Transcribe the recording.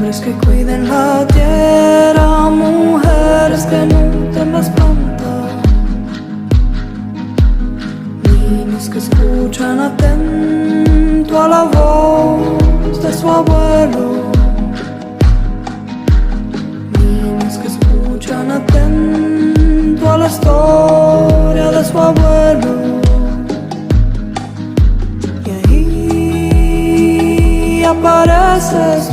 hombres que cuiden la tierra, mujeres que nutren las plantas, niños que escuchan atento a la voz de su abuelo, niños que escuchan atento a la historia de su abuelo. Y ahí apareces